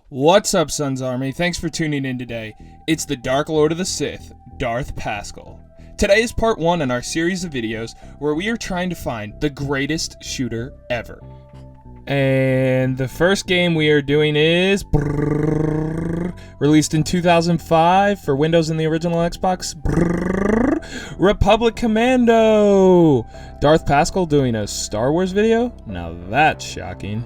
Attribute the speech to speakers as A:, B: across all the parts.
A: What's up, Suns Army? Thanks for tuning in today. It's the Dark Lord of the Sith, Darth Pascal. Today is part 1 in our series of videos where we are trying to find the greatest shooter ever. And the first game we are doing is released in 2005 for Windows and the original Xbox. Republic Commando. Darth Pascal doing a Star Wars video? Now that's shocking.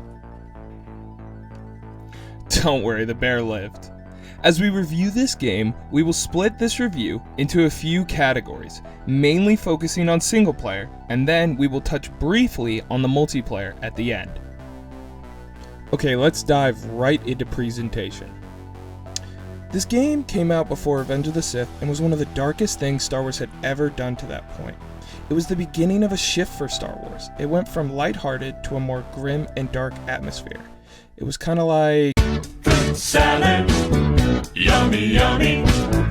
A: Don't worry, the bear lived. As we review this game, we will split this review into a few categories, mainly focusing on single player, and then we will touch briefly on the multiplayer at the end. Okay, let's dive right into presentation. This game came out before Revenge of the Sith and was one of the darkest things Star Wars had ever done to that point. It was the beginning of a shift for Star Wars. It went from lighthearted to a more grim and dark atmosphere. It was kind of like
B: salad, yummy, yummy,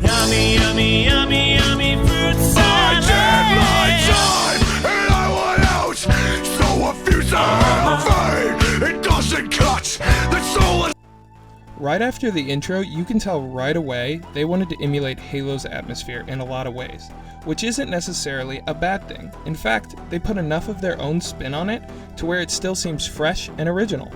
B: yummy, yummy, yummy, yummy fruit salad. I did my time and I went out, so a fuse of fame, it doesn't cut the soul.
A: Right after the intro, you can tell right away they wanted to emulate Halo's atmosphere in a lot of ways, which isn't necessarily a bad thing. In fact, they put enough of their own spin on it to where it still seems fresh and original.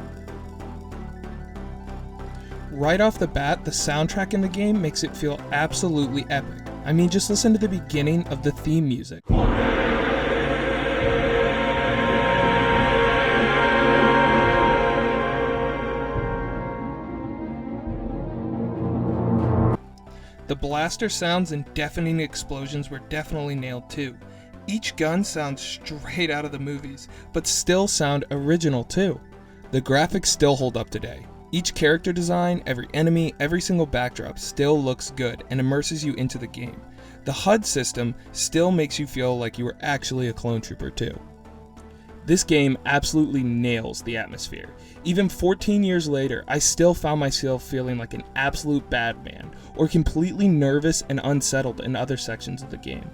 A: Right off the bat, the soundtrack in the game makes it feel absolutely epic. I mean, just listen to the beginning of the theme music. The blaster sounds and deafening explosions were definitely nailed too. Each gun sounds straight out of the movies, but still sound original too. The graphics still hold up today. Each character design, every enemy, every single backdrop still looks good and immerses you into the game. The HUD system still makes you feel like you were actually a clone trooper too. This game absolutely nails the atmosphere. Even 14 years later, I still found myself feeling like an absolute bad man, or completely nervous and unsettled in other sections of the game.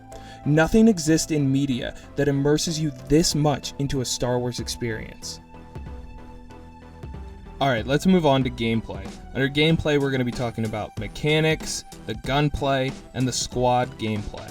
A: Nothing exists in media that immerses you this much into a Star Wars experience. Alright, let's move on to gameplay. Under gameplay, we're going to be talking about mechanics, the gunplay, and the squad gameplay.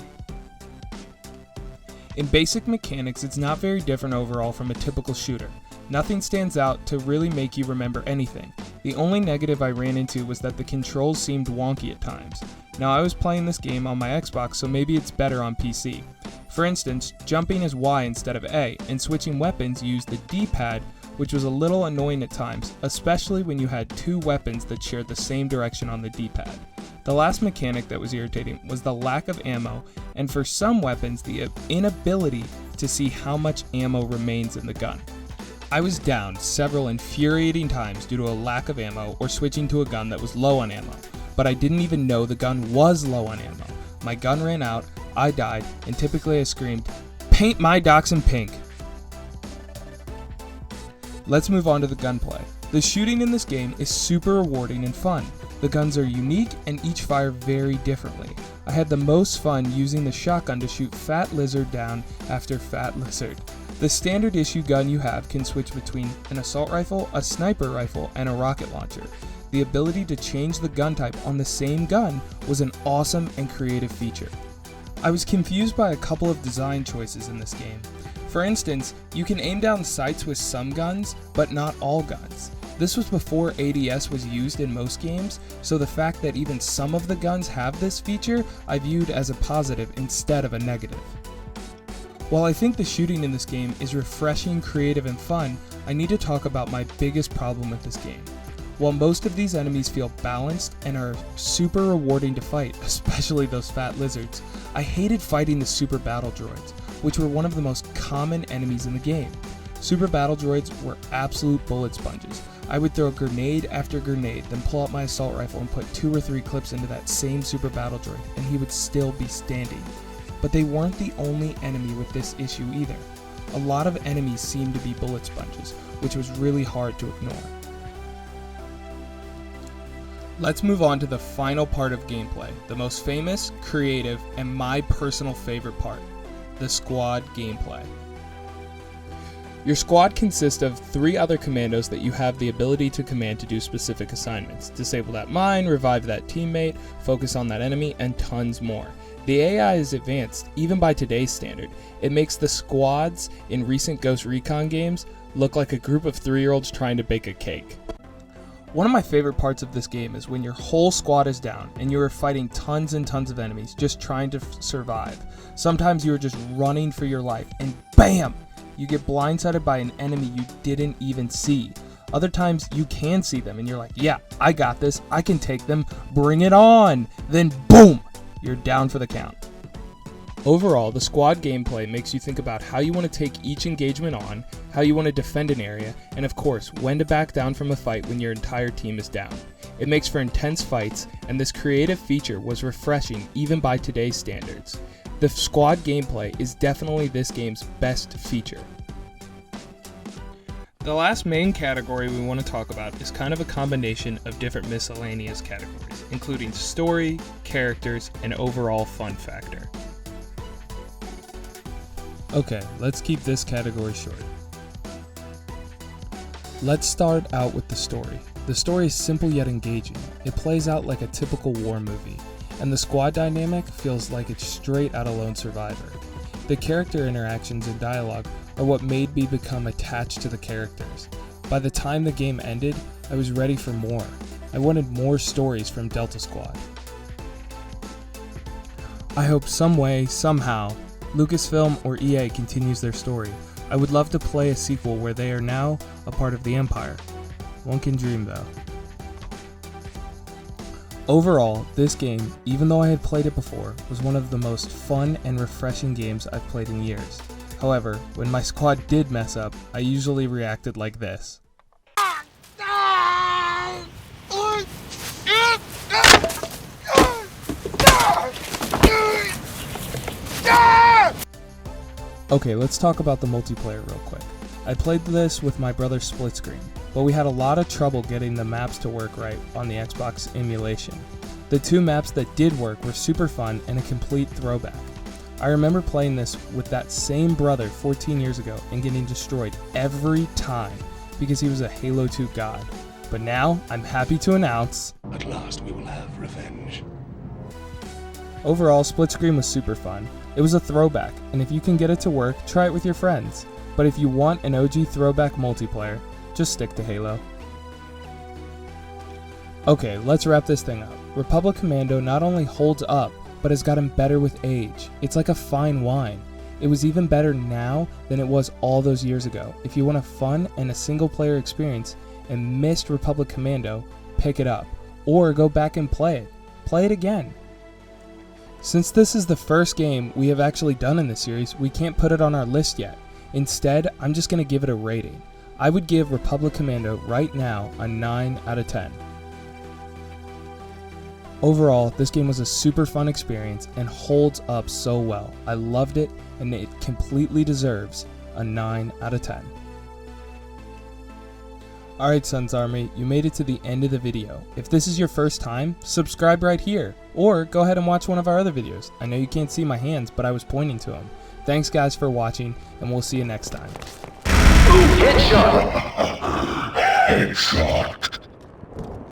A: In basic mechanics, it's not very different overall from a typical shooter. Nothing stands out to really make you remember anything. The only negative I ran into was that the controls seemed wonky at times. Now, I was playing this game on my Xbox, so maybe it's better on PC. For instance, jumping is Y instead of A, and switching weapons used the D-pad, which was a little annoying at times, especially when you had two weapons that shared the same direction on the D-pad. The last mechanic that was irritating was the lack of ammo, and for some weapons, the inability to see how much ammo remains in the gun. I was downed several infuriating times due to a lack of ammo or switching to a gun that was low on ammo, but I didn't even know the gun was low on ammo. My gun ran out, I died, and typically I screamed, "Paint my Dachshund pink!" Let's move on to the gunplay. The shooting in this game is super rewarding and fun. The guns are unique and each fire very differently. I had the most fun using the shotgun to shoot Fat Lizard down after Fat Lizard. The standard issue gun you have can switch between an assault rifle, a sniper rifle, and a rocket launcher. The ability to change the gun type on the same gun was an awesome and creative feature. I was confused by a couple of design choices in this game. For instance, you can aim down sights with some guns, but not all guns. This was before ADS was used in most games, so the fact that even some of the guns have this feature, I viewed as a positive instead of a negative. While I think the shooting in this game is refreshing, creative, and fun, I need to talk about my biggest problem with this game. While most of these enemies feel balanced and are super rewarding to fight, especially those fat lizards, I hated fighting the super battle droids, which were one of the most common enemies in the game. Super battle droids were absolute bullet sponges. I would throw grenade after grenade, then pull out my assault rifle and put 2 or 3 clips into that same super battle droid, and he would still be standing. But they weren't the only enemy with this issue either. A lot of enemies seemed to be bullet sponges, which was really hard to ignore. Let's move on to the final part of gameplay, the most famous, creative, and my personal favorite part, the squad gameplay. Your squad consists of 3 other commandos that you have the ability to command to do specific assignments. Disable that mine, revive that teammate, focus on that enemy, and tons more. The AI is advanced, even by today's standard. It makes the squads in recent Ghost Recon games look like a group of 3-year-olds trying to bake a cake. One of my favorite parts of this game is when your whole squad is down and you are fighting tons and tons of enemies just trying to survive. Sometimes you are just running for your life and BAM! You get blindsided by an enemy you didn't even see. Other times you can see them and you're like, yeah, I got this, I can take them, bring it on! Then boom! You're down for the count. Overall, the squad gameplay makes you think about how you want to take each engagement on, how you want to defend an area, and of course, when to back down from a fight when your entire team is down. It makes for intense fights, and this creative feature was refreshing even by today's standards. The squad gameplay is definitely this game's best feature. The last main category we want to talk about is kind of a combination of different miscellaneous categories, including story, characters, and overall fun factor. Okay, let's keep this category short. Let's start out with the story. The story is simple yet engaging. It plays out like a typical war movie, and the squad dynamic feels like it's straight out of Lone Survivor. The character interactions and dialogue are what made me become attached to the characters. By the time the game ended, I was ready for more. I wanted more stories from Delta Squad. I hope some way, somehow, Lucasfilm or EA continues their story. I would love to play a sequel where they are now a part of the Empire. One can dream though. Overall, this game, even though I had played it before, was one of the most fun and refreshing games I've played in years. However, when my squad did mess up, I usually reacted like this. Okay, let's talk about the multiplayer real quick. I played this with my brother's split screen, but we had a lot of trouble getting the maps to work right on the Xbox emulation. The 2 maps that did work were super fun and a complete throwback. I remember playing this with that same brother 14 years ago and getting destroyed every time because he was a Halo 2 god. But now, I'm happy to announce,
B: At last we will have revenge.
A: Overall, split screen was super fun. It was a throwback, and if you can get it to work, try it with your friends. But if you want an OG throwback multiplayer, just stick to Halo. Okay, let's wrap this thing up. Republic Commando not only holds up, but has gotten better with age. It's like a fine wine. It was even better now than it was all those years ago. If you want a fun and a single player experience and missed Republic Commando, pick it up. Or go back and play it. Play it again. Since this is the first game we have actually done in this series, we can't put it on our list yet. Instead, I'm just going to give it a rating. I would give Republic Commando right now a 9 out of 10. Overall, this game was a super fun experience and holds up so well. I loved it, and it completely deserves a 9 out of 10. Alright Sons Army, you made it to the end of the video. If this is your first time, subscribe right here, or go ahead and watch one of our other videos. I know you can't see my hands, but I was pointing to them. Thanks guys for watching, and we'll see you next time.
B: Headshot! Headshot!